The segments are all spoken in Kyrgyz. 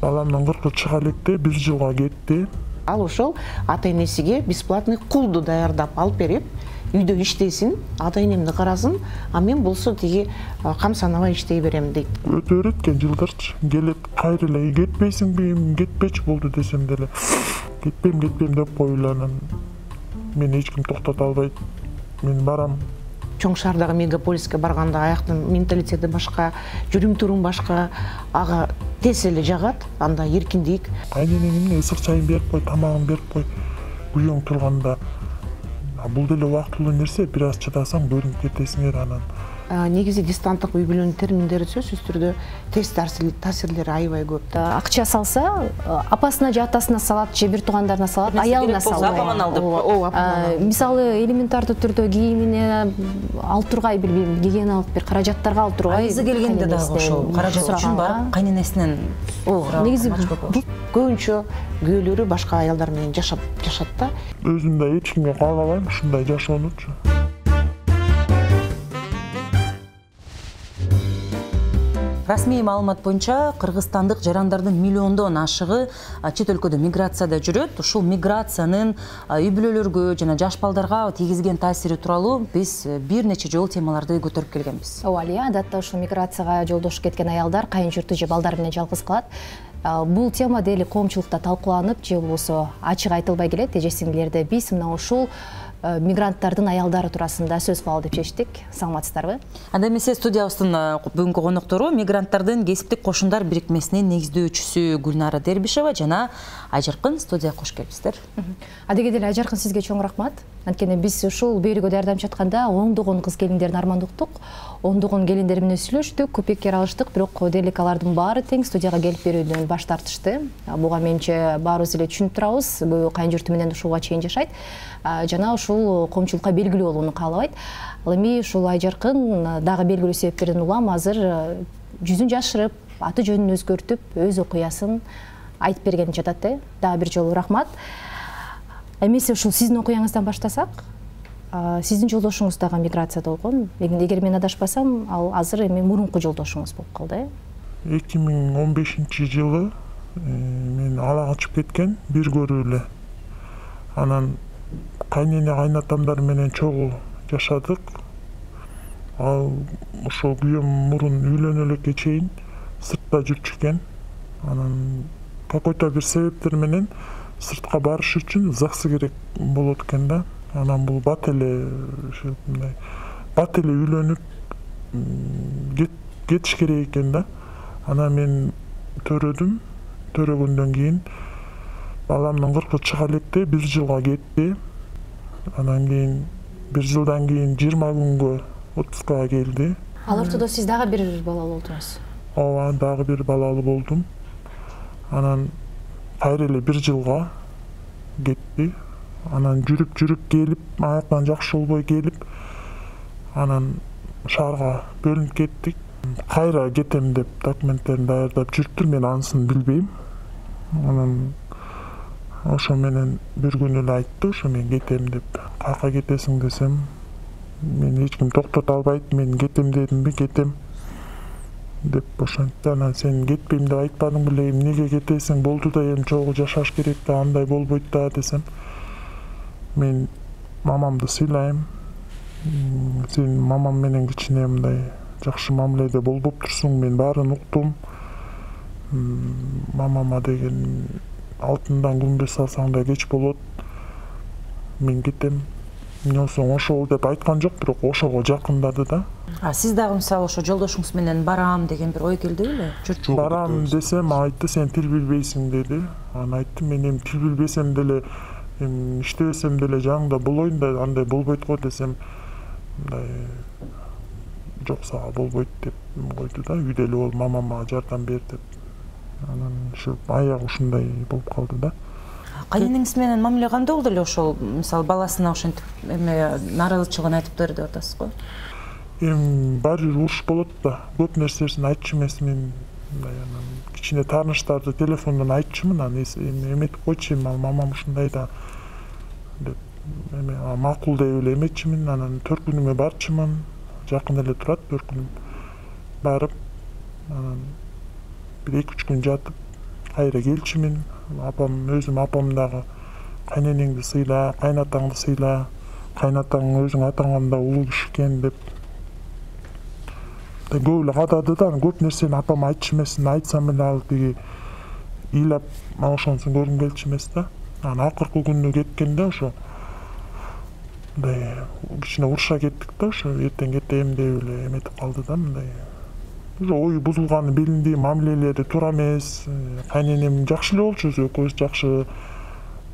Баламдын 40 чыга электе 1 жылга кетти. Ал ошол ата-энесиге бесплатный кулду даярдап алып берип, үйдө иштесин, ата-энемди карасын, а мен болсо тиги кам санабай иштей берем дейт. Өтө өткөн жылдарчы келет, кайра эле кетпейсиңби, кетпечи болду десем деле, кетпейм деп коюланан. Мен эч ким токтото албайт. Мен барам. Чоң шаардагы мегаполиске барганда аяктын менталитети башка, жүрүм-турум башка, ага тез эле жагат, анда эркиндик. Кайненеңе ысык чайын берип кой, тамагын берип кой. Күйөөң турганда. Бул деле убактылуу нерсе, бир аз чыдасаң көрүнүп кетесиңер анан. Негизи дистанттык үй бүлөнүн терминдери сөзсүз түрдө терс таасирлери аябай көп. Акча салса, апасына же атасына салат, же бир туугандарына салат, аялына салат. Мисалы элементардуу түрдө кийимине ал тургай, билбейм, гигиеналык бир каражаттарга ал тургай. Айзы келгенде дагы ошол каражат үчүн барып кайненесинен негизи көбүнчө күйөөлөрү башка аялдар менен жашат да. Өзүм да эч кимге каалабайм ушундай жашоонучу. Расмий маалымат боюнча кыргызстандык жарандардын миллиондон ашыгы чет өлкөдө миграцияда жүрөт. Ушул миграциянын үй бүлөлөргө жана жаш балдарга тийгизген таасири тууралуу биз бир нече жолу темаларды көтөрүп келгенбиз. Ооба, адатта ушул миграцияга жолдош кеткен аялдар кайын журту же балдар менен жалгыз калат. Бул тема дели коомчулукта талкууланып, же болбосо ачык айтылбай келет. Эжесиңилерде биз мына ушул мигранттардын аялдары туурасында сөз кылалы деп чечтик. Саламатсыздарбы? Анда эмесе студиябыздын бүгүнкү коноктору мигранттардын кесиптик кошундар бирикмесинин негиздөөчүсү Гүлнара Дербишева жана Айжаркын. Студияга кош келипсиздер. Адеге деле Айжаркын, сизге чоң рахмат. Анткени биз ушул берүүгө даярданып жатканда оңдогон кыз келиндердин арманды уктук. Оңдогон келиндер менен сүйлөштүк, көпекке алыштык, бирок делик алардын баары тең студияга келип берүүдөн баш тартышты. Буга менче баарыбыз эле түшүнүп турабыз. Көбү кайын журту менен ушуга чейин жашайт. Жана ушул коомчулукка белгилүү болууну каалабайт. Ал эми ушул Айжаркын дагы белгилүү себептерден улам азыр жүзүн жашырып, аты жөнүн өзгөртүп, өз окуясын айтып берген жатат. Дагы бир жолу рахмат. Эмесе ушул сиздин окуяңыздан баштасак, сиздин жолдошуңуз дагы миграцияда болгон. Эгер мен адашпасам, ал азыр эми мурунку жолдошуңуз болуп калды. 2015-жылы мен ала качып кеткен, бир көрүү эле. Анан кайнене кайнатамдар менен чогуу жашадык. Ал ошол күйөөм мурун үйлөнө элекке чейин сыртта жүрчү экен. Анан какой-то бир себептер менен сыртка барыш үчүн ЗАГС керек болот экен да. Анан бул бат эле үйлөнүп кетиш керек экен да. Анан мен төрөдүм. Төрөгөндөн кийин баламдын 40 чыга электе 1 жылга кетти. Анан кийин 1 жылдан кийин 20 күнгө отпускага келди. Ал ортодо сиз дагы бир балалуу болдуңуз. Ооба, дагы бир балалуу болдум. Анан кайра эле 1 жылга кетти. Анан жүрүп келип, аяктан жакшы болбой келип, анан шаарга бөлүнүп кеттик. Кайра кетем деп документтерин даярдап жүрүптүр, мен анысын билбейм. Анан ошо менен бир күнү эле айтты, ошо мен кетем деп. Каяка кетесиң десем, мен эч ким токтото албайт, мен кетем дедимби, кетем деп ошентти. Анан сен кетпейм деп айтпадың беле, эмнеге кетесиң, болду да эми чогуу жашаш керек да, андай болбойт да десем. Мен мамамды сыйлайм. Сен мамам менен кичине мындай жакшы мамиледе болбоптурсуң, мен баарын уктум. Мамама деген алтындан күмбөз салсаң да кеч болот. Мен кетем. Носоң ошол деп айткан жок, бирок ошого жакындады да. Сиз дагы мисалы ошо жолдошуңуз менен барам деген бир ой келди беле? Барам десем, айтты, сен тил билбейсиң деди. Анан айттым, мен эми тил билбесем деле, иштебесем деле жаңында болоюн да, андай болбойт го десем, мындай жок сага болбойт деп койду да. Үйдө эле бол, мамама жардам бер деп. Анан ушу аягы ушундай болуп калды да. Кайненеңиз менен мамиле кандай болду эле ошол, мисалы баласына ошентип эме нааразычылыгын айтып берди деп атасыз го? Баары бир уруш болот да. Көп нерсесин айтчу эмес, мен анан кичине тааныштарды телефондон айтчумун, анан эметип койчу, мамам ушундай да деп эме макул деп эле эметчимин. Анан 4 күнүмө барчумун. Жакын эле турат, 4 күн барып, анан бир 2-3 күн жатып кайра келчүмүн. Апам өзүм апам дагы кайненеңди сыйла, кайнатаңды сыйла, кайнатаң өзүң атаңанда улуу киши экен деп көп эле кадады да, көп нерсени апам айтчу эмес, айтсам эле ал тиги ыйлап ошонусун көргүм келчү эмес да. Анан акыркы күнү кеткенде ошо мындай кичине уруша кеттик да, ошо эртең кетем деп эле эметип калды да, мындай уже ою бузулганы билинди, мамилелери туура эмес. Кайненем жакшы эле болчу, экөөбүз жакшы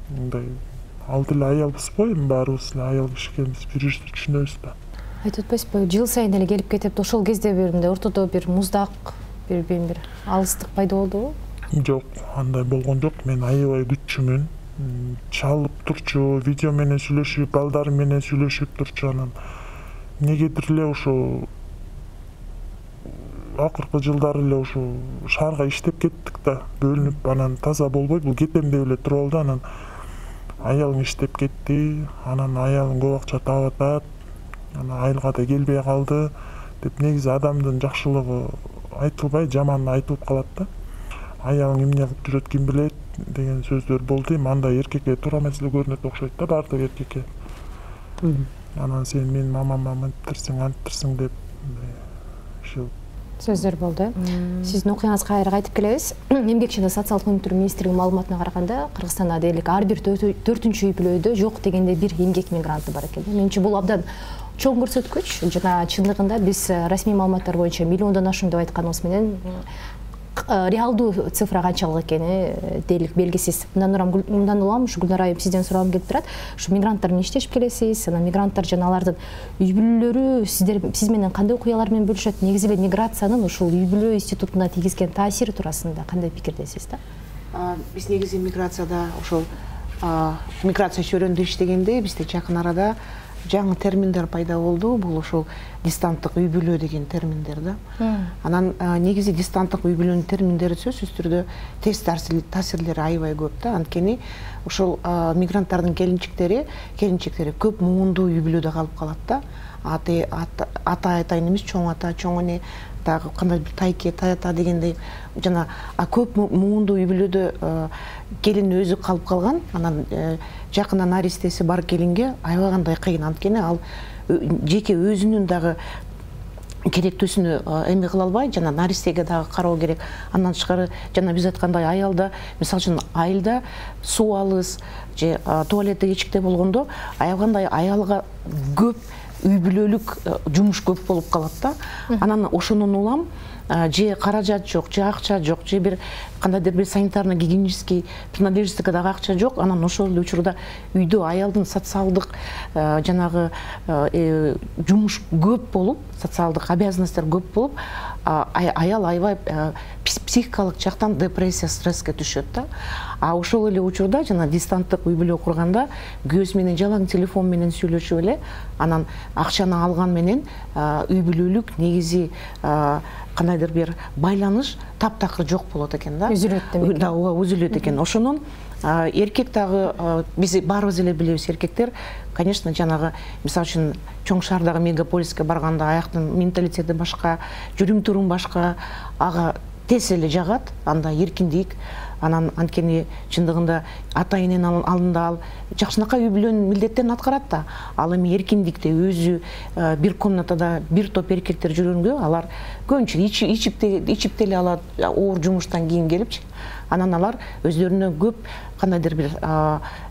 мындай ал деле аялбызбы, эми баарыбыз эле аял киши экенбиз, бири бирибизди түшүнөбүз да. Айтып атпайсызбы, жыл сайын эле келип кетип, ошол кезде бир мындай ортодо бир муздак, бир алыстык пайда болдубу? Жок, андай болгон жок. Мен аябай күтчүмүн. Чалып турчу, видео менен сүйлөшүп, балдары менен сүйлөшүп турчу. Анан негедир эле ошо акыркы жылдары эле ошо шаарга иштеп кеттик да, бөлүнүп, анан таза болбой бул кетем деп эле туруп алды. Анан аялым иштеп кетти, анан аялым көп акча таап атат, анан айылга да келбей калды деп негизи адамдын жакшылыгы айтылбай, жаманы айтылып калат да. Аялың эмне кылып жүрөт ким билет деген сөздөр болду. Эми андай эркекке туура маселе көрүнөт окшойт да, баардык эркекке. Анан сен менин мамама мынтирсиң, антирсиң деп ушул Сөздөр болду. Сиздин окуяңызга кайра кайтып келебиз. Эмгек жана социалдык өнүктүрүү министрлигинин маалыматына караганда, Кыргызстанда дээрлик ар бир 4-үнчү үй бүлөдө жок дегенде бир эмгек мигранты бар экен. Менимче бул абдан чоң көрсөткүч. Жана чындыгында биз расмий маалыматтар боюнча миллиондон ашуун деп айтканыбыз менен реалдуу цифра канчалык экени дээрлик белгисиз. Мындан улам ушу Гүлнар айым сизден суроом келип турат. Ушу мигранттар менен иштешип келесиз, анан мигранттар жана алардын үй бүлөлөрү сиз менен кандай окуялар менен бөлүшөт? Негизи эле миграциянын ушул үй бүлө институтуна тийгизген таасири туурасында кандай пикирдесиз да? Биз негизи миграцияда ошол миграция чөйрөндө иштегенде бизде жакын арада жаңы терминдер пайда болду. Бул ошол дистанттык үй бүлө деген терминдер да. Анан негизи дистанттык үй бүлөнүн терминдери сөзсүз түрдө терс таасирлери аябай көп да. Анткени ошол мигранттардын келинчектери көп муунду үй бүлөдө калып калат да. Ата атайын эмес, чоң ата, чоң эне, дагы кандай бир тайке, тайата дегендей жана көп муунду үй бүлөдө келин өзү калып калган. Анан жакында наристеси бар келинге аябагандай кыйын. Анткени ал жеке өзүнүн дагы керектүүсүнү эме кыла албай, жана наристеге дагы кароо керек. Андан тышкары жана биз айткандай аялда, мисалы үчүн айылда суу алыс же туалетте кичикте болгондо аябагандай аялга көп үй бүлөлүк жумуш көп болуп калат да. Анан ошонун улам же каражат жок, же акча жок, же бир кандайдыр бир санитарно-гигиенический принадлежностька дагы акча жок. Анан ошол эле учурда үйдө аялдын социалдык жанагы жумуш көп болуп, социалдык обязанностьтер көп болуп, аял аябай психикалык жактан депрессия, стресске түшөт да. Ошол эле учурда жана дистанттык үй бүлө курганда күйөөсү менен жалаң телефон менен сүйлөшүп эле, анан акчаны алган менен үй бүлөлүк негизи кандайдыр бир байланыш таптакыр жок болот экен да. Үзүлөт демек. Да, үзүлөт экен. Ошонун эркек дагы биз баарыбыз эле билебиз, эркектер, конечно, жанагы мисалы үчүн чоң шаардагы мегаполиске барганда аяктын менталитети башка, жүрүм турум башка, ага тез эле жагат, анда эркиндик. Анан анткени чындыгында ата эненин алдында ал жакшынакай үй бүлөнүн милдеттерин аткарат да. Ал эми эркиндикте өзү бир комнатада бир топ эркектер жүргөнгө алар көбүнчө ичип деле алат, оор жумуштан кийин келипчи. Анан алар өздөрүнө көп кандайдыр бир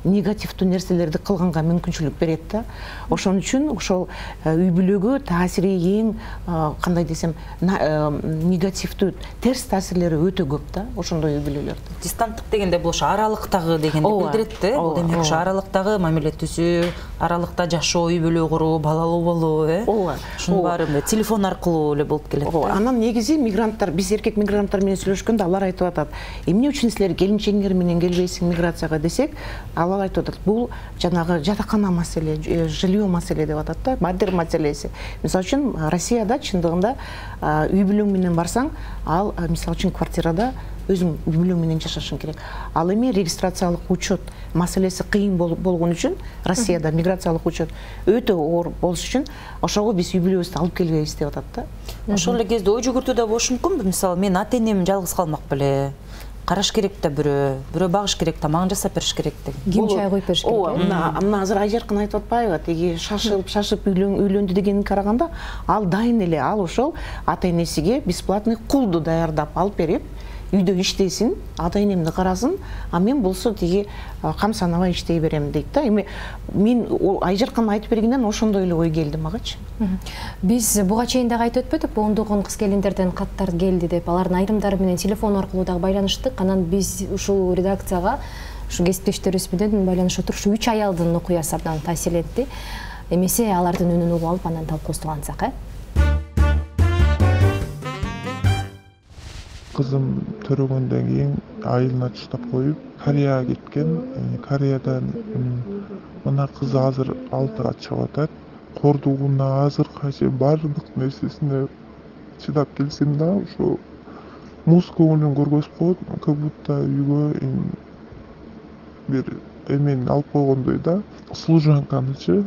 негативдүү нерселерди кылганга мүмкүнчүлүк берет да. Ошон үчүн ошол үй бүлөгө таасири эң кандай десем негативдүү терс таасирлери өтө көп да ошондой үй бүлөлөрдө. Дистанттык дегенде бул ошо аралыктагы дегенди билдирет да. Бул демек ошо аралыктагы мамиле түзүү, аралыкта жашоо, үй бүлө куруу, балалуу болуу, ушунун баары телефон аркылуу эле болуп келет. Анан негизи мигранттар, биз эркек мигранттар менен сүйлөшкөндө алар айтып атат, эмне үчүн силер келинчегиңер менен келбейсиң миграцияга десек, алар айтып атат, бул жанагы жатакана маселе, жилье маселе деп атат да, мадир маселеси. Мисалы үчүн Россияда чындыгында үй бүлөң менен барсаң, ал мисалы үчүн квартирада өзүң үй бүлөң менен жашашың керек. Ал эми регистрациялык учет маселеси кыйын болгон үчүн Россияда миграциялык учет өтө оор болуш үчүн ошого биз үй бүлөбүздү алып келбейбиз деп атат да. Ошол эле кезде ой жүгүртүү да болушу мүмкүнбү? Мисалы мен ата энем жалгыз калмак беле, караш керек да, бирөө багыш керек, тамагын жасап бериш керек деген. Ким чай коюп бериш керек? Ооба, мына азыр Айжаркын айтып атпайбы, тиги шашып үйлөндү дегенге караганда, ал дайын эле, ал ошол ата-энесиге бесплатный кулду даярдап алып берип, үйдө иштесин, ата-энемди карасын, а мен болсо тиги кам санабай иштей берем дейт да. Эми мен Айжаркан айтып бергенден ошондой эле ой келди магачы. Биз буга чейин дагы айтып өтпөдүк, ондогон кыз келиндерден каттар келди деп, алардын айрымдары менен телефон аркылуу дагы байланыштык. Анан биз ушул редакцияга, ушу кесиптештерибиз менен байланышып туруп, ушу 3 аялдын окуясы абдан таасир этти. Эмесе алардын үнүн угуп алып, анан талкуубузду кылансак, Kızım törөгөндөн кийин айылына таштап коюп, Кореяга кеткен. Кореядан мына кыз азыр 6-га чыгып атат. Кордугуна азыркыга чейин баардык нерсесине чыдап келсем да, ошо муз көңүлүн көргөзүп коет, как будто үйгө бир эмени алып койгондой да. Служанканычы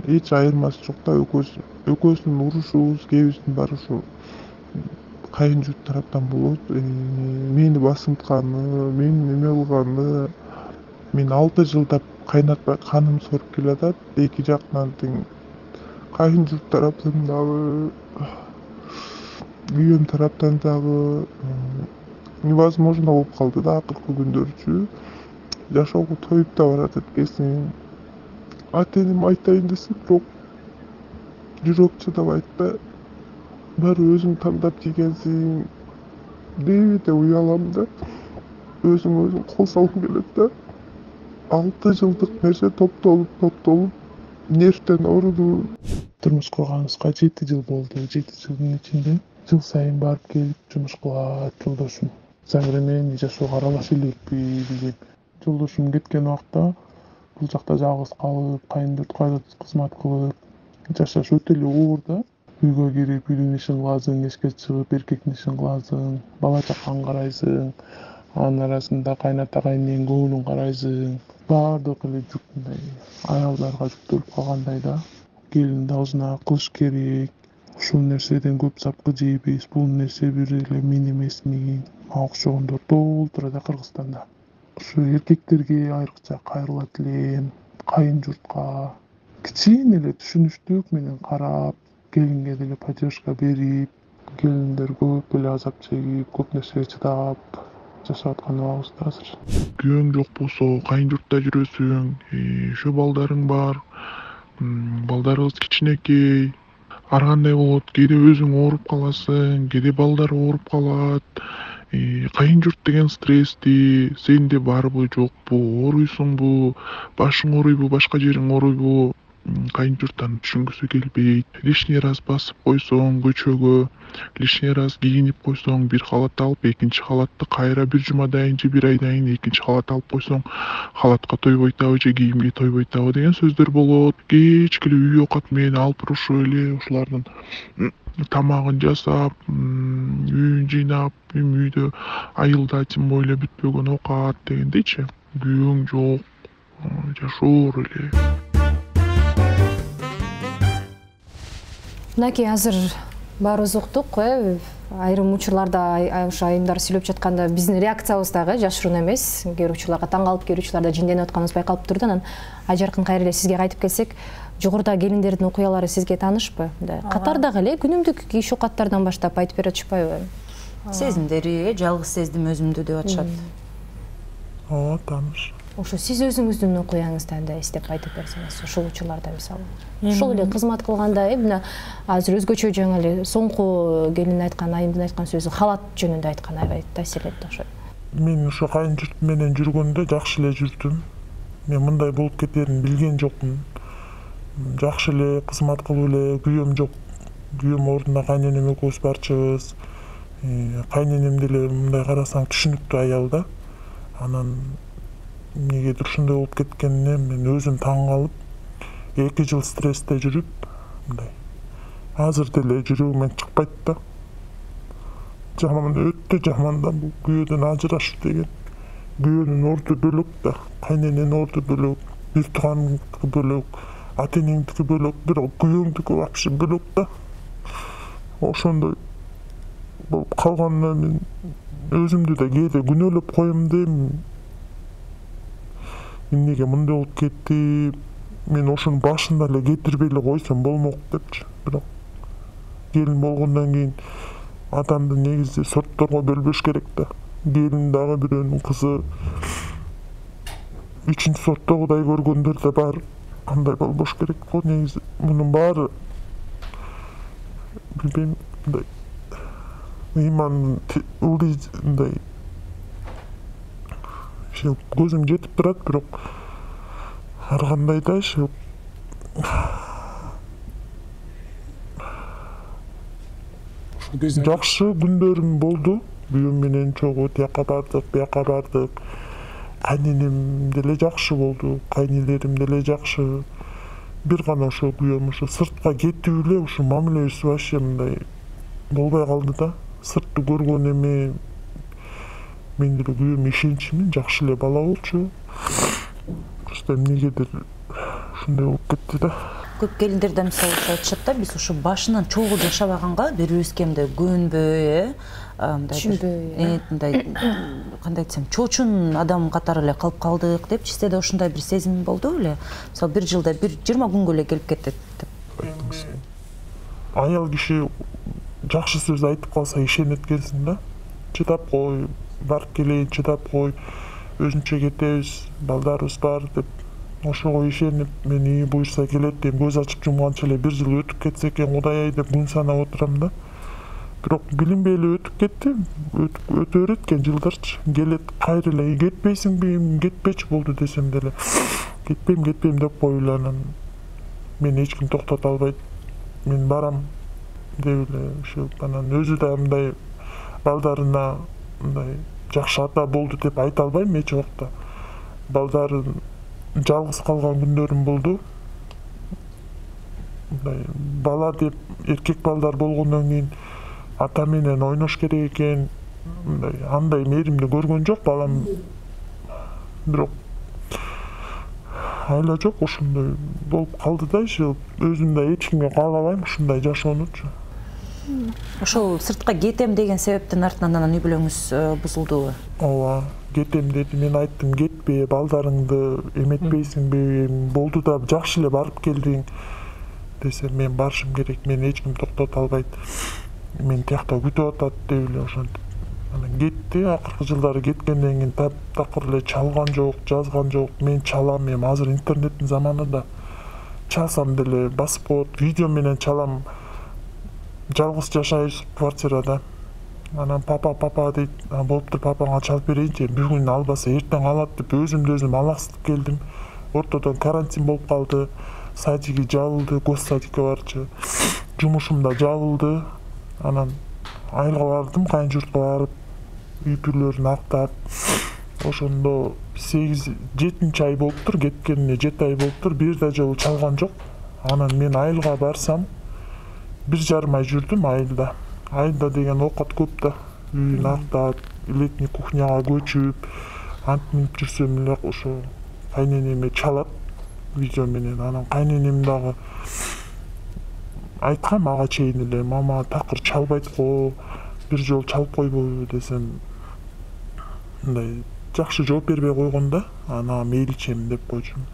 эч айырмасы жок да, экөөсүнүн урушубуз, кээбиздин баары ушу кайын журт тараптан болот. Мени басынтканы, мени неме кылганы, мен 6 жылдап кайнатпай каным соруп келатат. Эки жактан тең кайын журт тараптан дагы, күйөөм тараптан дагы невозможно болуп калды да акыркы күндөрчү. Жашоого тоюп да баратат экенсиң. Ата-энем айтайын десе, бирок жүрөк чыдабайт да. Баары өзүң тандап кийгенсиң деп уялам да. Өзүң кол салгың келет да. 6 жылдык нерсе топтолуп нервден ооруду. Турмуш курганыбызга 7 жыл болду. 7 жылдын ичинде жыл сайын барып келип жумуш кылат жолдошум. Современный жашоого аралаша элекпи деп. Жолдошум кеткен убакта бул жакта жалгыз калып, кайындырт кайда кызмат кылып жашаш өтө эле оор да. Үйгө кирип, үйдүн ишин кыласың, эшикке чыгып, эркектин ишин кыласың, бала чакаңды карайсың, анын арасында кайната кайненин көңүлүн карайсың. Баардык эле жүк мындай аялдарга жүктөлүп калгандай да. Келиндин аузуна кылыш керек. Ушул нерседен көп запкы жейбиз, бул нерсе бир эле мен эмесмин. Мага окшогондор толтура да Кыргызстанда. Ушу эркектерге айрыкча кайрылат элем, кайын журтка кичине эле түшүнүчтүк менен карап, келинге деле поддержка берип, келиндер көп эле азап чегип, көп нерсеге чыдап жашап аткан убагыбызда азыр. Күйөөң жок болсо, кайын журтта жүрөсүң, ошо балдарың бар, балдарыбыз кичинекей, ар кандай болот, кээде өзүң ооруп каласың, кээде балдар ооруп калат. Кайын журт деген стрессти, сенде барбы жокпу, ооруйсуңбу, башың ооруйбу, башка жериң ооруйбу, кайын журттан түшүнгүсү келбейт. Лишний раз басып койсоң көчөгө, лишний раз кийинип койсоң, бир халат алып, экинчи халатты кайра бир жумадан кийин же бир айдан кийин экинчи халат алып койсоң, халатка тойбойтабы же кийимге тойбойтабы деген сөздөр болот. Кечке эле үй оокат менен алып урушуп эле ушулардын тамагын жасап, үйүн жыйнап, үйдө айылда тем более бүтпөгөн оокат дегендейчи. Күйөөң жок, жашоор эле. Мынакей азыр баарыбыз уктук, айрым учурларда ошо айымдар сүйлөп жатканда биздин реакциябыз дагы жашыруун эмес. Кээ бир учурларга таң калып, кээ бир учурларда жинденип атканыбыз байкалып турду. Анан Айжаркын кайра эле сизге кайтып келсек, жогоруда келиндердин окуялары сизге таанышпы? Катардагы эле күнүмдүк иш окаттардан баштап айтып бере атышпайбы? Сезимдери, жалгыз сездим өзүмдү деп атышат. Ооба, тааныш. Ошо сиз өзүңүздүн окуяңызды эстеп айтып берсеңиз, ушул учурларда мисалы. Ушул эле кызмат кылганда, мына азыр өзгөчө жаңы эле соңку келин айткан, айымдын айткан сөзү халат жөнүндө айткан аябай таасирлетти окшойт. Мен ошо кайын журт менен жүргөндө жакшы эле жүрдүм. Мен мындай болуп кетерин билген жокмун. Жакшы эле кызмат кылып эле, күйөөм жок. Күйөөм ордуна кайненем экөөбүз барчыбыз. Кайненем деле мындай карасаң түшүнүктүү аял да. Анан эмнегедир ушундай болуп кеткенине мен өзүм таң калып, 2 жыл стрессте жүрүп, мындай азыр деле жүрөгүмөн чыкпайт да. Жаман, өтө жаман да бул күйөөдөн ажырашуу деген. Күйөөнүн орду бөлөк да, кайнененин орду бөлөк, бир туугандыкы бөлөк, ата-энеңдики бөлөк, бирок күйөөңдүкү вообще бөлөк да. Ошондой болуп калганына мен өзүмдү да кээде күнөөлөп коем дейм. Эмнеге мындай болуп кетти? Мен ошонун башында эле кетирбей эле койсом болмок депчи. Бирок келин болгондон кийин адамды негизи сортторго бөлбөш керек да. Келин дагы бирөөнүн кызы. 3-нчү сорттогудай көргөндөр да бар. Андай болбош керек го негизи. Мунун баары билбейм, мындай иман мындай көзүм жетип турат, бирок ар кандай да жакшы күндөрүм болду. Күйөөм менен чогуу тияка бардык, бияка бардык. Кайненем деле жакшы болду, кайнелерим деле жакшы. Бир гана ошо күйөөм ошо сыртка кетип эле ушу мамилебиз вообще мындай болбой калды да. Сыртты көргөн эме мен деле күйөөмө ишенчимин, жакшы эле бала болчу. Просто эмнегедир ушундай болуп кетти да. Көп келиндер да мисалы айтышат да, биз ушу башынан чогуу жашабаганга бири-бирибизге мындай көнбөй, мындай кандай десем, чоочун адам катары эле калып калдык деп, сизде да ушундай бир сезим болду беле? Мисалы бир жылда 20 күнгө эле келип кетет деп. Аял киши жакшы сөз айтып калса ишенет экенсиң да. Чыдап кой, барып келейин, чыдап кой, өзүнчө кетебиз, балдарыбыз бар деп. Ошого ишенип, мен ии буюрса келет дейм, көз ачып жумганча эле 1 жыл өтүп кетсе экен, Кудай ай деп күн санап отурам да. Бирок билинбей эле өтүп кетти, өтө берет экен жылдарчы. Келет, кайра эле кетпейсиңби, кетпечи болду десем деле, кетпейм деп коюп эле анан мен эч ким токтото албайт, мен барам деп эле ушу анан өзү да мындай балдарына мындай жакшы ата болду деп айта албайм эч убакта. Балдарын жалгыз калган күндөрүм болду. Мындай бала деп эркек балдар болгондон кийин ата менен ойнош керек экен. Мындай андай мээримди көргөн жок балам. Бирок айла жок, ошондой болуп калды да, өзүм да эч кимге каалабайм ушундай жашоонучу. Ошол сыртка кетем деген себептин артынан анан үй бүлөңүз бузулдубу? Ооба, кетем деди. Мен айттым, кетпе, балдарыңды эметпейсиңби, болду да жакшы эле барып келдиң десем, мен барышым керек, мен эч ким токтото албайт, мен тиякта күтүп атат деп эле ошентип анан кетти. Акыркы жылдары кеткенден кийин таптакыр эле чалган жок, жазган жок. Мен чалам, эми азыр интернеттин заманы да, чалсам деле басып коет, видео менен чалам. Жалгыз жашайбыз квартирада. Анан папа дейт, болуптур, папаңа чалып берейинчи, бир күн албаса эртең алат деп өзүмдү өзүм алаксытып келдим. Ортодон карантин болуп калды, садиги жабылды, госсадикке барчу. Жумушум да жабылды. Анан айылга бардым, кайын журтка барып, үй бүлөлөрүн актап. Ошондо 7-7 ай болуптур, кеткенине 7 ай болуптур, бир да жолу чалган жок. Анан мен айылга барсам 1,5 ай жүрдүм айылда. Айылда деген оокат көп да. Үйүн актап, летний кухняга көчүп, антип жүрсөм эле ошо кайненеме чалат видео менен. Анан кайненем дагы айткам ага чейин эле, мама такыр чалбайт го, бир жолу чалып койбойбу десем, мындай жакшы жооп бербей койгон да. Ана мейличем деп койчумун.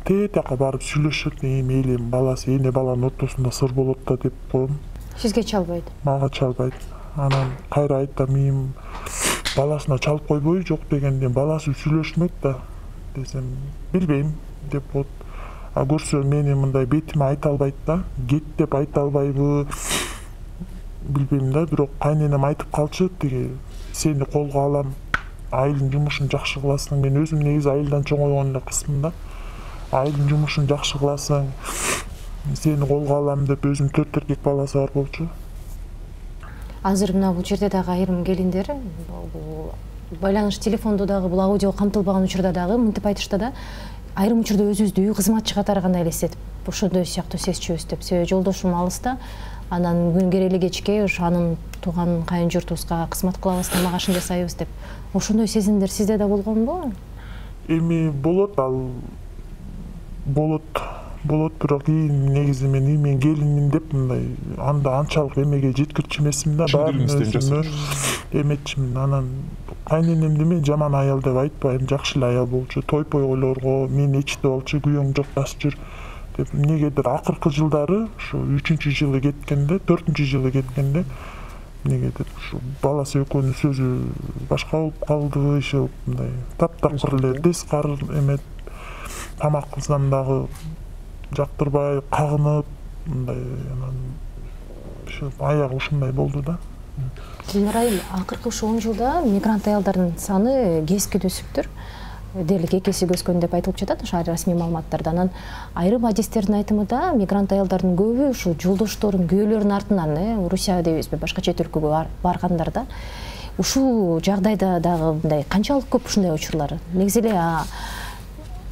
Тияка барып сүйлөшөт, мейли баласы, эне баланын ортосунда сыр болот да деп коем. Сизге чалбайт? Мага чалбайт. Анан кайра айтам, баласына чалып койбойбу жок дегенден, баласы сүйлөшмөк да десем, билбейм деп коет. А көрсө мени мындай бетиме айта албайт да, кет деп айта албайбы, билбейм да. Бирок кайненем айтып калчу, тиги сени колго алам, айылдын жумушун жакшы кыласың. Мен өзүм негизи айылдан чоңойгон эле кызмын да. Айылдын жумушун жакшы кыласың, сени колго алам деп, өзүм 4 эркек баласы бар болчу. Азыр мына бул жерде дагы айрым келиндер байланыш телефондо дагы бул аудио камтылбаган учурда дагы мынтип айтышты да, айрым учурда өзүбүздү үй кызматчы катары гана элестетип, ошондой сыяктуу сезчүбүз деп. Себеби жолдошум алыста, анан күн керели кечке ошо анын тууган кайын журтубузга кызмат кылабыз, тамак ашын жасайбыз деп. Ошондой сезимдер сизде да болгонбу? Эми болот, ал болот. болот, бирок негизи мен келинмин деп мындай анда анчалык эмеге жеткирчү эмесмин да, баарын өзүмө эметчимин. Анан кайненемди мен жаман аял деп айтпайм, жакшы эле аял болчу, той-пойлорго мени ичти болчу, күйөөң жокташ жүр деп. Эмнегедир акыркы жылдары ушу 3-жылы кеткенде, 4-жылы кеткенде эмнегедир ушу баласы экөөнүн сөзү башка болуп калды, иши мындай таптакыр эле тескар эмет, тамак кылсам дагы жактырбай, кагынып мындай, анан ушу аягы ушундай болду да. Айыл, акыркы 10 жылда мигрант аялдардын саны кескиде өсүптүр. Дерлик 2 эсе өскөн деп айтылып жатат ошо расмий маалыматтарда. Анан айрым адистердин айтымында мигрант аялдардын көбү ушу жолдошторун, күйөөлөрүнүн артынан, Русия дейбизби, башка чет өлкөгө баргандарда. Ушул жагдайда дагы мындай канчалык көп ушундай учурлар? Негизи эле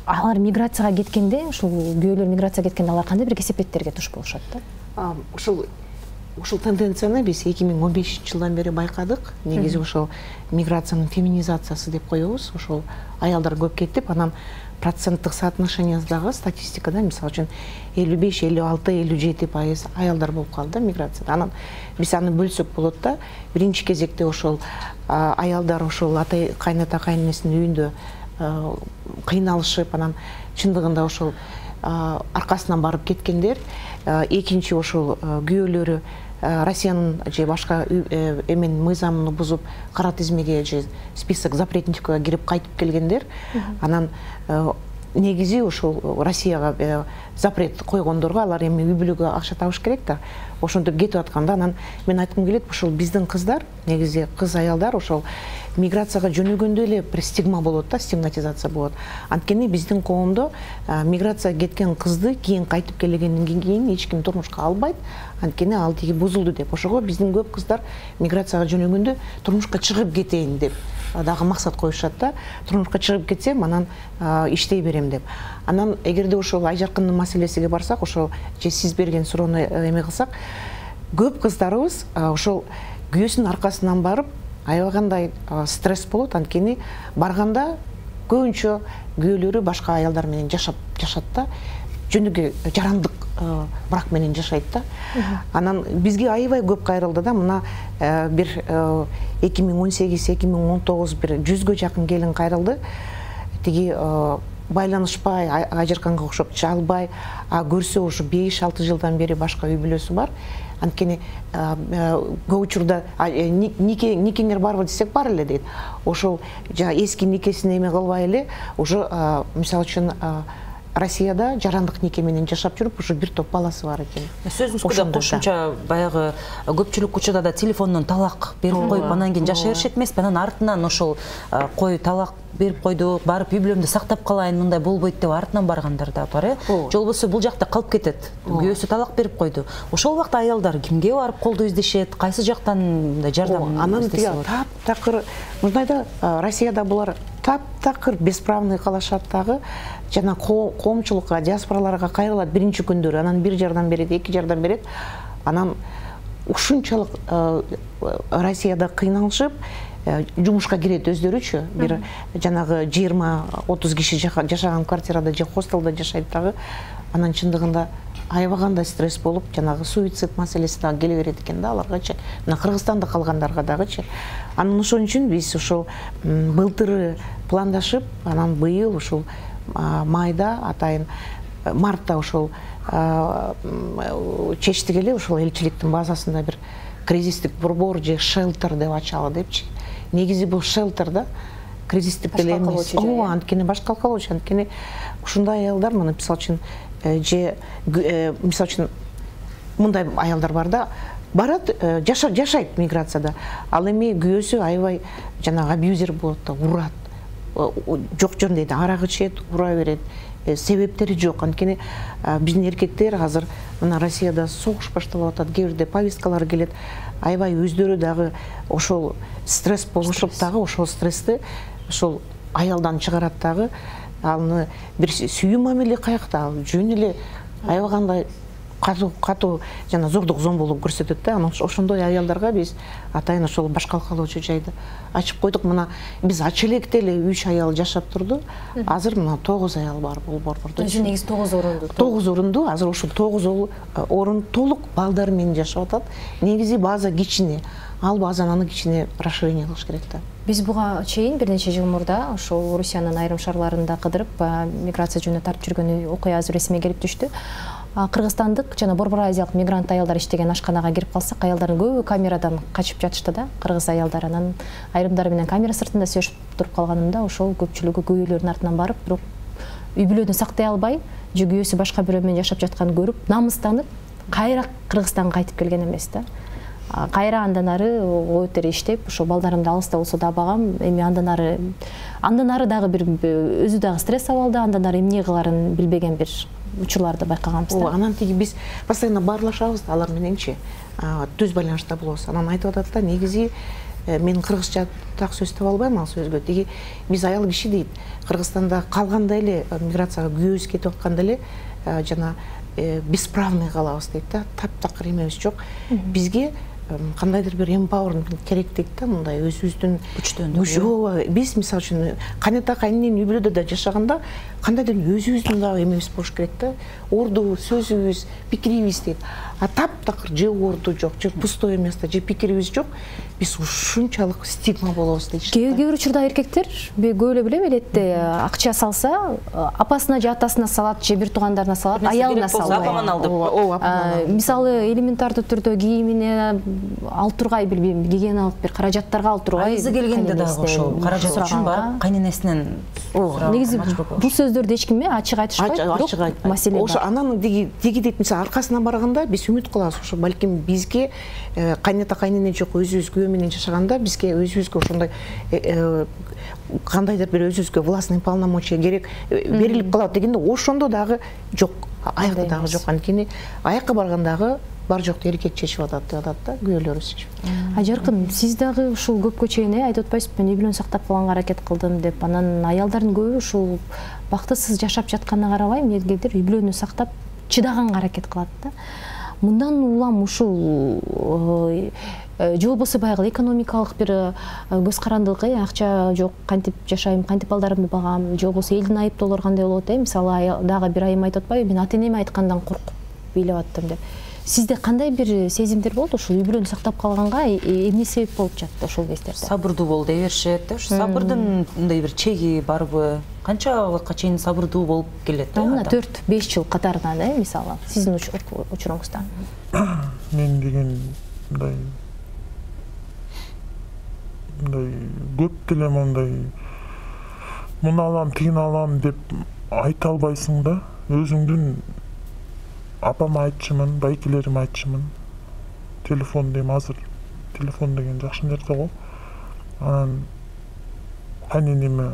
алар миграцияга кеткенде, ушул күйөөлөр миграцияга кеткенде алар кандай бир кесепеттерге туш болушат да? Ушул тенденцияны биз 2015-жылдан бери байкадык. Негизи ошол миграциянын феминизациясы деп коебуз. Ошол аялдар көп кетип, анан проценттик соотношениядагы статистикада мисалы үчүн 55, 56, 57% аялдар болуп калды миграцияда. Анан биз аны бөлсөк болот да. Биринчи кезекте ошол аялдар ошол атай кайната кайненесинин үйүндө кыйналышып, анан чындыгында ошол аркасынан барып кеткендер. Экинчи ошол күйөөлөрү Россиянын же башка эмен мыйзамын бузуп, кара тизмеге же список запретникке кирип кайтып келгендер. Анан негизи ошол Россияга запрет койгондорго алар эми үй бүлөгө акча табыш керек да. Ошентип кетип атканда, анан мен айткым келет, ошол биздин кыздар, негизи кыз аялдар ошол миграцияга жөнөгөндө эле бир стигма болот да, стигматизация болот. Анткени биздин коомдо миграцияга кеткен кызды кийин кайтып келгенден кийин эч ким турмушка албайт, анткени ал тиги бузулду деп. Ошого биздин көп кыздар миграцияга жөнөгөндө турмушка чыгып кетейин деп дагы максат коюшат да. Турмушка чыгып кетсем, анан иштей берем деп. Анан эгерде ошол Айжаркындын маселесиге барсак, ошол же сиз берген суроону эме кылсак, көп кыздарыбыз ошол күйөөсүнүн аркасынан барып, аябагандай стресс болот. Анткени барганда көбүнчө күйөөлөрү башка аялдар менен жашат да, жөнүгө жарандык брак менен жашайт да. Анан бизге аябай көп кайрылды да. Мына бир 2018-2019 бир 100гө жакын келин кайрылды. Тиги байланышпай, Айжарканга окшоп чалбай, көрсө ушу 5-6 жылдан бери башка үй бүлөсү бар. Анткени көп учурда никеңер барбы десек бар эле дейт. Ошол эски никесин эме кылбай эле, уже мисалы үчүн Россияда жарандык нике менен жашап жүрүп, уже бир топ баласы бар экен. Сөзүңүзгө да кошумча, баягы көпчүлүк учурда да телефондон талак берип коюп, анан кийин жашай беришет эмеспи? Анан артынан ошол кой талак берип койдук, барып үй бүлөмдү сактап калайын, мындай болбойт деп артынан баргандар да бар, же болбосо бул жакта калып кетет. Күйөөсү талак берип койду. Ошол убакта аялдар кимге барып колду издешет, кайсы жактан жардам? Анан таптакыр мындайда Россияда булар таптакыр бесправный калышат дагы, жана коомчулукка, диаспораларга кайрылат биринчи күндөрү, анан бир жардам берет, эки жардам берет. Анан ушунчалык Россияда кыйналышып, жумушка кирет өздөрүчү, бир жанагы 20-30 киши жашаган квартирада же хостелда жашайт дагы. Анан чындыгында аябагандай стресс болуп, жанагы суицид маселеси дагы келе берет экен да аларгачы. Мына Кыргызстанда калгандарга дагычы. Анан ошон үчүн биз ошол былтыры пландашып, анан быйыл ошол майда атайын мартта ошол чечтик эле, ошол элчиликтин базасында бир кризистик борбор же шелтер деп ачалы депчи. Негизи бул шелтер да, кризистик деле эмес. Анткени башкалкалоочу, анткени ушундай аялдар, мына мисалы үчүн же мисалы үчүн мындай аялдар бар да, барат, жашайт миграцияда. Ал эми күйөөсү аябай жанагы абьюзер болот да, урат. Жок жөндөйдө арак ичет, ура берет. Себептери жок. Анткени биздин эркектер азыр мына Россияда согуш башталып атат, кээ бирде повесткалар келет. Аябай өздөрү дагы ошол стресс болушуп дагы ошол стрессти ошол аялдан чыгарат дагы. Аны бир сүйүү мамиле каякта, ал жөн эле аябагандай катуу жана зордук зомбулук көрсөтөт да. Анан ошондой аялдарга биз атайын ошол башка калоочу жайды ачып койдук. Мына биз ачы электе эле 3 аял жашап турду. Азыр мына 9 аял бар бул борбордо. Өзү негизи 9 орунду. 9 орунду. Азыр ошол 9 орун толук балдар менен жашап атат. Негизи база кичине. Ал базаны кичине расширение кылыш керек да. Биз буга чейин бир нече жыл мурда ошол Орусиянын айрым шаарларында кыдырып миграция жөнүндө тартып жүргөн окуя азыр эсиме келип түштү. Кыргызстандык жана борбор азиялык мигрант аялдар иштеген ашканага кирип калсак, аялдардын көбү камерадан качып жатышты да, кыргыз аялдар. Анан айрымдары менен камера сыртында сөйлөшүп туруп калганымда ошол көпчүлүгү күйөөлөрдүн артынан барып, бирок үй бүлөнү сактай албай, же күйөөсү башка бирөө менен жашап жатканын көрүп, намыстанып, кайра Кыргызстанга кайтып келген эмес да. Кайра андан ары ой тери иштеп, ошо балдарымды алыста болсо да багам, эми андан ары дагы бир өзү дагы стресс абалда, андан ары эмне кыларын билбеген бир учурларды байкаганбыз да. Анан тиги биз постоянно баарлашабыз алар мененчи, түз байланышта болобуз. Анан айтып атат да, негизи мен кыргызча так сөз таба албайм ал сөзгө. Тиги биз аял киши дейт, Кыргызстанда калганда эле миграцияга күйөөбүз кетип атканда эле жана бесправный калабыз дейт да, таптакыр эмебиз жок. Бизге кандайдыр бир empowerment керек дейт да, мындай өзүбүздүн күчтөндүрүү. Биз мисалы үчүн канета кайнинин үй бүлөдө да жашаганда кандайдыр өзүбүздүн дагы эмебиз болуш керек да. Орду сөзүбүз, пикирибиз дейт. А таптакыр же орду жок, же пустое место, же пикирибиз жок. Биз ушунчалык стигма болобуз дейт. Кээ бир учурда эркектер көп эле билем элетте акча салса, апасына же атасына салат, же бир туугандарына салат, аялына салбайт. Мисалы элементардуу түрдө кийимине алып тургай, билбейм, гигиеналык бир каражаттарга алып тургай. Айызы келгенде дагы ошол каражат үчүн барып кайненесинен негизи бул сөздөрдү эч кимге ачык айтышпайт, бирок маселе бар. Ошо анан диги дейт, мисалы аркасына барганда биз үмүт кылабыз, ошо балким бизге кайнета кайнене жок, өзүбүз күйөө менен жашаганда бизге өзүбүзгө ошондой кандайдыр бир өзүбүзгө властный полномочия керек берилип калат дегенде ошондо дагы жок, аякта дагы жок. Анткени аякка баргандагы бар жокту эркек чечип атат деп атат да, күйөөлөрүбүз чечип. Жаркын, сиз дагы ушул көпкө чейин айтып атпайсызбы, мен үй бүлөнү сактап калганга аракет кылдым деп. Анан аялдардын көбү ушул бактысыз жашап жатканына карабай, эмнегедир үй бүлөнү сактап чыдаганга аракет кылат да. Мындан улам ушул же болбосо баягы экономикалык бир көз карандылык, акча жок, кантип жашайм, кантип балдарымды багам, же болбосо элдин айыптоолору кандай болот, мисалы дагы бир айым айтып атпайбы, мен ата энеме айткандан коркуп бийлеп аттым деп. Сизде кандай бир сезимдер болду ушул үй бүлөнү сактап калганга, эмне себеп болуп жатты ошол кездерде? Сабырдуу бол дей беришет да. Ушу сабырдын мындай бир чеги барбы? Канча убакытка чейин сабырдуу болуп келет да? Мына 4-5 жыл катарынан, мисалы, сиздин учуруңузда. Мен деген мындай көп деле мындай муну алам, тигини алам деп айта албайсың да. Өзүңдүн апама айтчымын, байкелериме айтчымын. Телефон дейм, азыр телефон деген жакшы нерсе го. Анан кайненеме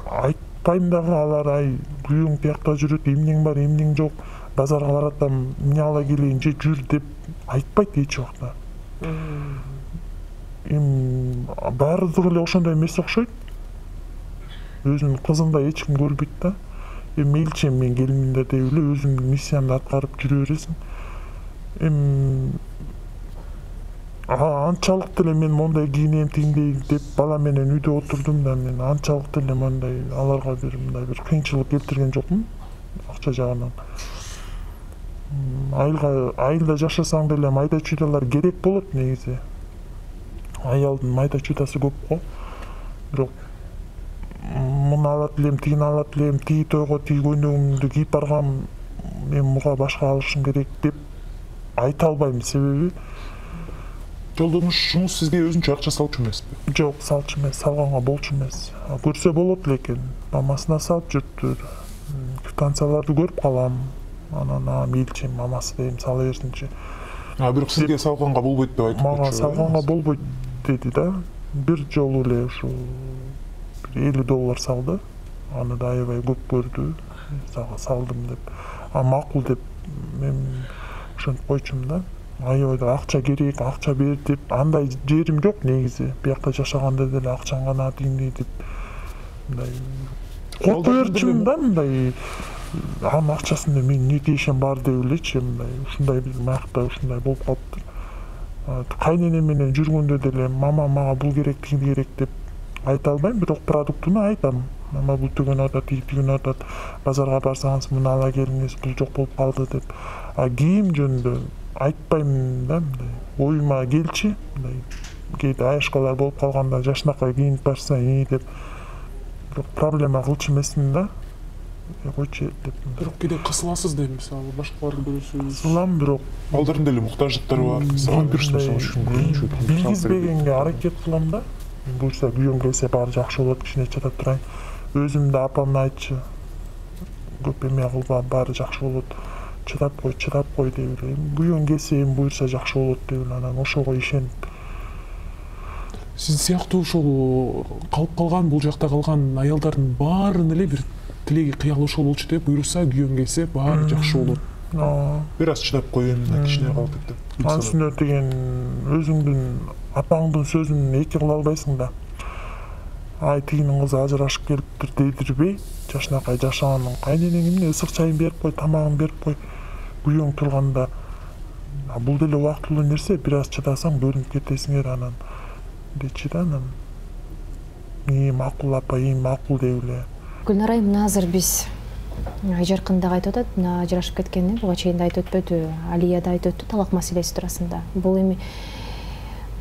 айтпайм дагы, алар ай күйөөң биякта жүрөт, эмнең бар, эмнең жок, базарга баратам, эмне ала келейин, же жүр деп айтпайт эч убакта. Баардыгы эле ошондой эмес окшойт. Өзүнүн кызындай эч ким көрбөйт да. Мейличем мен келинимде деп эле өзүңдүн миссиямды аткарып жүрө бересиң. Анчалык деле мен мондай кийинем, тигиндей деп бала менен үйдө отурдум да, мен анчалык деле мондай аларга бир мындай бир кыйынчылык келтирген жокмун акча жагынан. Айылда жашасаң деле майда чүйдалар керек болот негизи. Аялдын майда чүйдасы көп го. Бирок муну алат элем, тигини алат элем, тиги тойго тиги көйнөгүмдү кийип баргам, мен муга башка алышым керек деп айта албайм. Себеби жолдошуңуз сизге өзүнчө акча салчу эмеспи? Жок, салчу эмес, салганга болчу эмес. Көрсө болот элекен, мамасына салып жүрүптүр. Квитанцияларды көрүп калам. Анан мейличем мамасы дейм, сала берсинчи. Бирок сизге салганга болбойт деп айтып Мага салганга болбойт деди да. Бир жолу эле ушу $50 салды. Аны да аябай көп көрдү. Салдым деп. Макул деп мен ошентип койчумун да. Аябай да акча керек, акча бер деп, андай жерим жок негизи. Биякта жашаганда деле акчаң гана тигиндей деп. Мындай коркуп берчүмүн да, мындай анын акчасында менин эки ишем бар деп элечи, мындай ушундай биздин аякта ушундай болуп калыптыр. Кайненем менен жүргөндө деле мама мага бул керек, тиги керек деп айта албайм, бирок продуктуну айтам. Мама бул төгөнүп атат, тиги төгөнүп атат, базарга барсаңыз муну ала келиңиз, бул жок болуп калды деп. Кийим жөнүндө айтпайм да, мындай оюма келчи, мындай кээде аяшкалар болуп калганда жашынакай кийинип барса деп проблема кылчу эмесмин да. Койчу деп. Бирок кээде кысыласыз да, мисалы башкаларды көрүсүз. Кысылам, бирок Балдардын деле муктаждыктары бар. билгизбегенге аракет кылам да. Буюрса күйөөм келсе баары жакшы болот, кичине чыдап турайын. Өзүм да апамна айтчы. Көп эме кылба, баары жакшы болот. Чыдап кой деп элем. Күйөөм келсе эми буюрса жакшы болот деп элем. Анан ошого ишенип. Сиз сыяктуу ушул калып калган, бул жакта калган аялдардын баарынын эле бир тилеги кыялы ошол болчу деп, буюрса күйөөм келсе баары жакшы болот. Бир аз чыдап коеюн, кичине калып деп. Анын үстүнө деген өзүңдүн апаңдын сөзүн эки кыла албайсың да. Тигинин кызы ажырашып келиптир дейдирбей, жашынакай жашаганын кайненең эмне ысык чайын берип кой, тамагын берип кой. Күйөөң турганда бул деле убактылуу нерсе, бир аз чыдасаң бөлүнүп кетесиңер анан дечи да. Анан макул апа, макул деп эле. Гүлнар айым, азыр биз Айжаркын дагы айтып атат, мына ажырашып кеткенин буга чейин да айтып өтпөдү, Алия да айтып өттү талак маселеси туурасында. Бул эми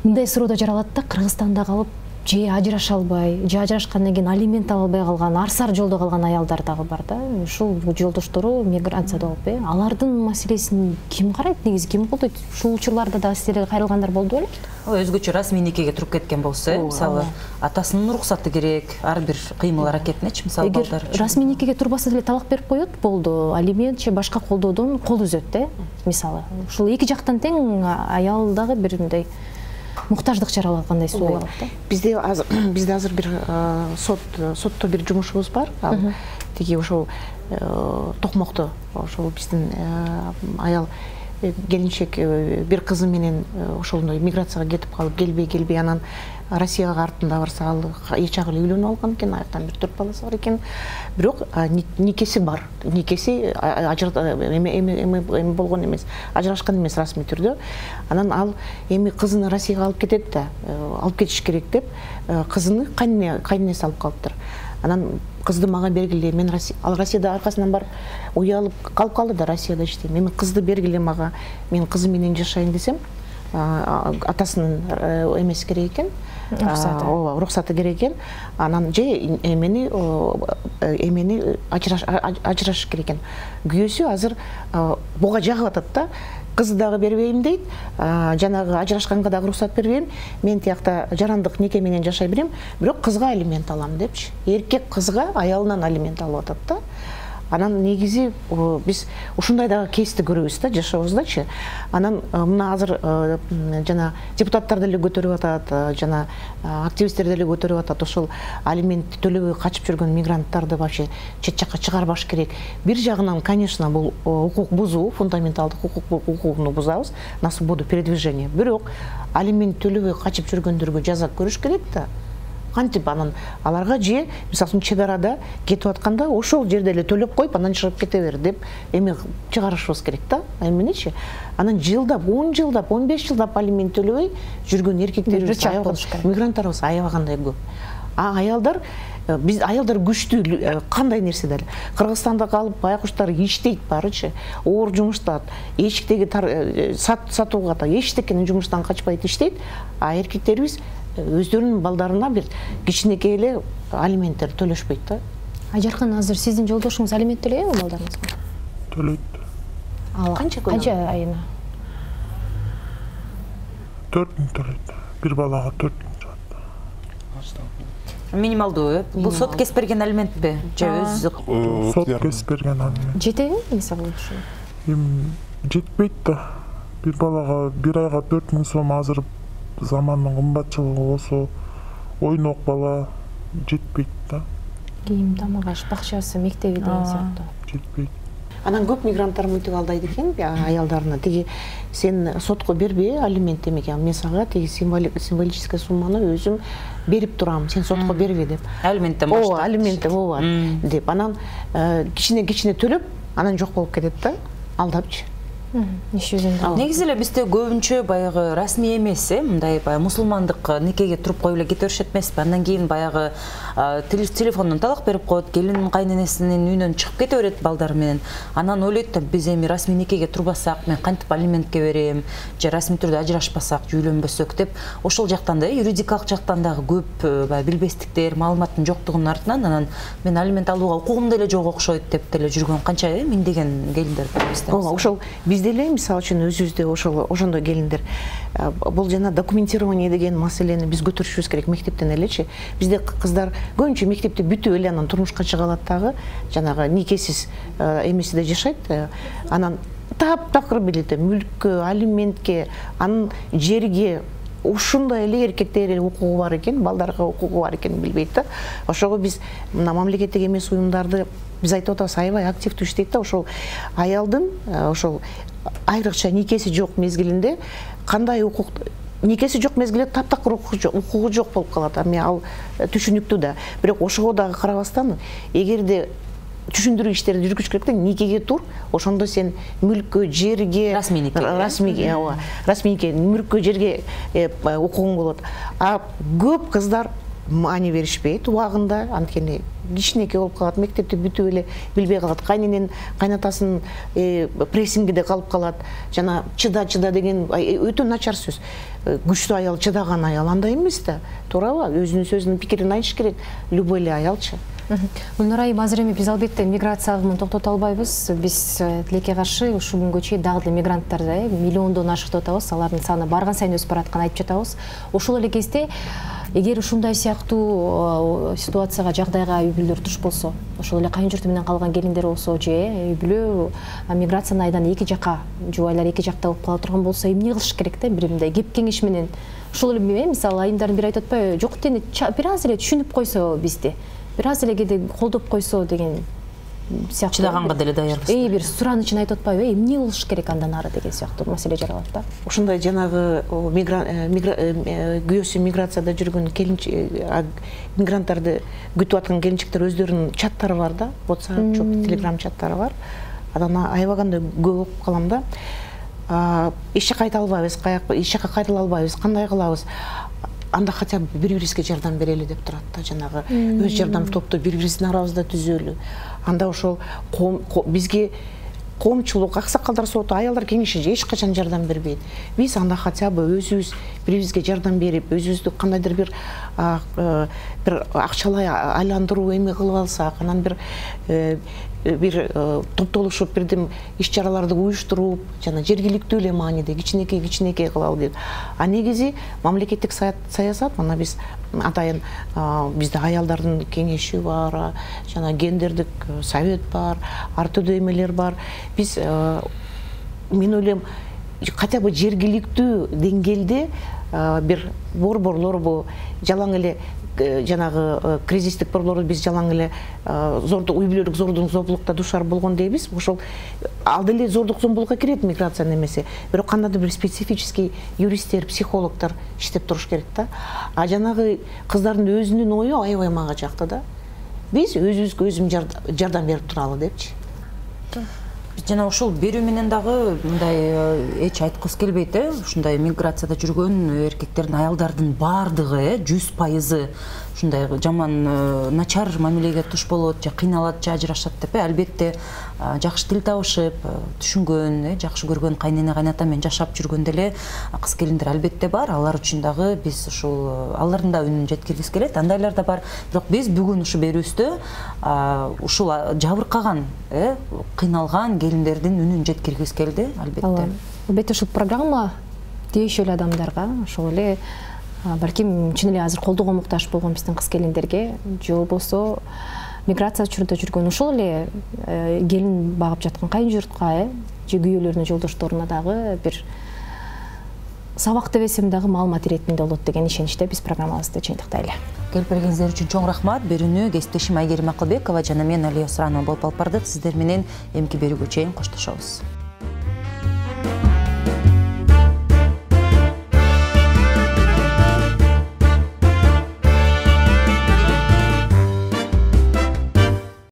мындай суроо да жаралат да, Кыргызстанда калып же ажыраша албай, же ажырашкандан кийин алимент ала албай калган, арсар жолдо калган аялдар дагы бар да. Ушул жолдоштору миграцияда болуп, алардын маселесин ким карайт, негизи ким колдойт? Ушул учурларда да силерге кайрылгандар болду беле? Өзгөчө расмий никеге туруп кеткен болсо, мисалы атасынын уруксаты керек, ар бир кыймыл аракетинечи, мисалы балдар. Эгер расмий никеге турбаса деле талак берип коет, болду. Алимент же башка колдоодон кол үзөт да, мисалы. Ушул эки жактан тең аял дагы бир мындай муктаждык жаралгандай суу болот да. Бизде азыр бир сотто бир жумушубуз бар. Тиги ошол токмокто ошол биздин аял келинчек бир кызы менен ошондой миграцияга кетип калып келбей анан Россияга артында барса ал эч агы үйлөнүп алган экен, аяктан бир 4 баласы бар экен. Бирок никеси бар. Никеси эми болгон эмес, ажырашкан эмес расмий түрдө. Анан ал эми кызын Россияга алып кетет да, алып кетиш керек деп кызыны кайненеси алып калыптыр. Анан кызды мага бергиле, мен ал Россияда аркасынан барып уялып калып калды да, Россияда иштейм. Эми кызды бергиле мага, мен кызы менен жашайын десем, атасынын эмеси керек экен, уруксаты керек экен. Анан же эмени ажырашыш керек экен. Күйөөсү азыр буга жагып атат да. Кызы дагы бербейм дейт, жанагы ажырашканга дагы уруксат бербейм, мен тиякта жарандык нике менен жашай берем, бирок кызга алимент алам депчи. Эркек кызга аялынан алимент алып атат да. Анан негизи биз ушундай дагы кейсти көрөбүз да жашообуздачы. Анан мына азыр жана депутаттар деле көтөрүп атат, жана активисттер деле көтөрүп атат, ошол алимент төлөбөй качып жүргөн мигранттарды вообще чет жакка чыгарбаш керек. Бир жагынан, конечно, бул укук бузуу, фундаменталдык укугуну бузабыз на свободу передвижения. Бирок алимент төлөбөй качып жүргөндөргө жаза көрүш керек да. Кантип анан аларга же мисалы чет арада кетип атканда ошол жерде эле төлөп коюп анан чыгып кете бер деп эми чыгарышыбыз керек да. Эмнечи? Анан жылдап, 10 жылдап, 15 жылдап алимент төлөбөй жүргөн эркектерибиз, мигранттарыбыз аябагандай көп. Аялдар, биз аялдар күчтүү, кандай нерсе деле. Кыргызстанда калып аякуштар иштейт барычы, оор жумуштат, эчиктеги сатууга да эчтекенин жумуштан качпайт иштейт, а эркектерибиз өздөрүнүн балдарына бир кичинекей эле алименттер төлөшпөйт да. Айжаркын, азыр сиздин жолдошуңуз алимент төлөйбү балдарыңызга? Төлөйт. Канча айына? 4000 төлөйт. Бир балага 4000 жаат. Минималдуу, бул сот кесип берген алиментпи? Же өз сот кесип берген алимент. Жетеби, мисалы ушул? Жетпейт да. Бир балага бир айга 4000 сом азыр замандын кымбатчылыгы болсо, ойнок бала жетпейт да. Кийим, тамак аш, бакчасы, мектеби деген сыяктуу. Жетпейт. Анан көп мигранттар мынтип алдайт экен аялдарына. Тиги сен сотко бербей алимент демеген. Мен сага тиги символический сумманы өзүм берип турам, сен сотко бербе деп. Алименттен баштап. Алименттен ооба деп. Анан кичине төлөп, анан жок болуп кетет да, алдапчы. Негизи эле бизде көбүнчө баягы расмий эмес, мындай баягы мусулмандык никеге туруп коюп эле кете беришет эмеспи? Андан кийин баягы телефондон талак берип коет, келин кайненесинин үйүнөн чыгып кете берет балдары менен. Анан ойлойт да, биз эми расмий никеге турбасак, мен кантип алиментке берем, же расмий түрдө ажырашпасак, үйлөнбөсөк деп, ошол жактан да, юридикалык жактан дагы көп билбестиктер, маалыматтын жоктугунун артынан анан мен алимент алууга укугум деле жок окшойт деп деле жүргөн канча миңдеген келиндер бар бизде. Ооба, ошол деле мисалы үчүн өзүбүздө ошондой келиндер. Бул жана документирование деген маселени биз көтөрүшүбүз керек мектептен элечи. Бизде кыздар көбүнчө мектепти бүтүп эле анан турмушка чыга алат дагы, жанагы никесиз эмесиде жашайт. Анан таптакыр билет, мүлккө, алиментке, анын жерге ушундай эле эркектер укугу бар экен, балдарга укугу бар экен билбейт да. Ошого биз мына мамлекеттик эмес уюмдарды биз айтып атабыз, аябай активдүү иштейт да. Ошол аялдын ошол айрыкча никеси жок мезгилинде кандай укук, никеси жок мезгилде таптакыр укугу жок болуп калат. Ал түшүнүктүү да. Бирок ошого дагы карабастан, эгерде түшүндүрүү иштерди жүргүзүш керек да, никеге тур, ошондо сен мүлккө, жерге, расмий нике, мүлккө, жерге укугуң болот. А көп кыздар маани беришпейт убагында, анткени кичинекей болуп калат, мектепти бүтүп эле билбей калат, кайненен кайнатасынын прессингиде калып калат. Жана чыда деген өтө начар сөз. Күчтүү аял, чыдаган аял андай эмес да, туурабы? Өзүнүн сөзүнүн пикирин айтыш керек, любой эле аялчы. Гүлнур айым, азыр эми биз албетте миграция агымын токтото албайбыз. Биз тилекке каршы ушул күнгө чейин дагы деле мигранттарды миллиондон ашык деп атабыз, алардын саны барган сайын өсүп баратканын айтып жатабыз. Ошол эле кезде эгер ушундай сыяктуу ситуацияга, жагдайга үй бүлөлөр туш болсо, ошол эле кайын журту менен калган келиндер болсо, же үй бүлө миграциянын айдан эки жакка, жубайлар эки жакта болуп кала турган болсо, эмне кылыш керек да? Бир мындай кеп кеңеш менен. Ошол эле мисалы айымдардын бири айтып атпайбы, жок дени бир аз эле түшүнүп койсо бизди, бир аз эле кээде колдоп койсо деген сыяктуу. Чыдаганга деле даярбыз. Бир суранычын айтып атпайбы, эмне кылыш керек андан ары деген сыяктуу маселе жаралат да. Ошондой жанагы күйөөсү миграцияда жүргөн мигранттарды күтүп аткан келинчектер өздөрүнүн чаттары бар да, WhatsApp, Telegram чаттары бар. Анан аябаганда көп окуп калам да. Эч жака кайта албайбыз, эч жака кайрыла албайбыз, кандай кылабыз? Анда хотя бы бири-бирибизге жардам берели деп турат да, жанагы өз жардам топту бири-бирибиздин арабызда түзөлү. Анда ошол бизге коомчулук, аксакалдар соту, аялдар кеңеши эч качан жардам бербейт. Биз анда хотя бы өзүбүз бири-бирибизге жардам берип, өзүбүздү кандайдыр бир акчалай айландыруу эме кылып алсак, анан бир топтолушуп бирдем иш-чараларды уюштуруп, жана жергиликтүү эле мааниде кичинекей кылалы дейт. А негизи мамлекеттик саясат, мына биз атайын бизде аялдардын кеңеши бар, жана гендердик совет бар, ар түрдүү эмелер бар. Биз мен ойлойм, хотя бы жергиликтүү деңгээлде бир борборлорбу, жалаң эле жанагы кризистик борборлорду биз жалаң эле үй бүлөлүк зордук-зомбулукка душар болгон дейбиз. Ошол ал деле зордук-зомбулукка кирет миграция немесе. Бирок кандайдыр бир специфический юристтер, психологдор иштеп туруш керек да. А жанагы кыздардын өзүнүн ою аябай мага жакты да. Биз өзүбүзгө өзүбүз жардам берип туралы депчи. Жана ошол берүү менен дагы мындай эч айткыбыз келбейт, ушундай миграцияда жүргөн эркектердин, аялдардын баардыгы 100% ушундай жаман начар мамилеге туш болот, же кыйналат, же ажырашат деп. Албетте жакшы тил табышып, түшүнгөн, жакшы көргөн кайнене кайната менен жашап жүргөн деле кыз келиндер албетте бар. Алар үчүн дагы биз ушул алардын да үнүн жеткиргибиз келет. Андайлар да бар. Бирок биз бүгүн ушу берүүбүздө ушул жабыркаган, кыйналган келиндердин үнүн жеткиргибиз келди, албетте. Албетте ушул программа тийиштүү эле адамдарга, ошол эле балким чын эле азыр колдоого муктаж болгон биздин кыз келиндерге, же болбосо миграция учурунда жүргөн ошол эле келин багып жаткан кайын журтка, же күйөөлөрүнүн жолдошторуна дагы бир сабак дебесем дагы маалымат иретинде болот деген ишеничте биз программабызды чыйынтыктайлы. Келип бергениңиздер үчүн чоң рахмат. Берүүнү кесиптешим Айгерим Акылбекова жана мен Алия Суранова болуп алып бардык. Сиздер менен эмки берүүгө чейин коштошобуз.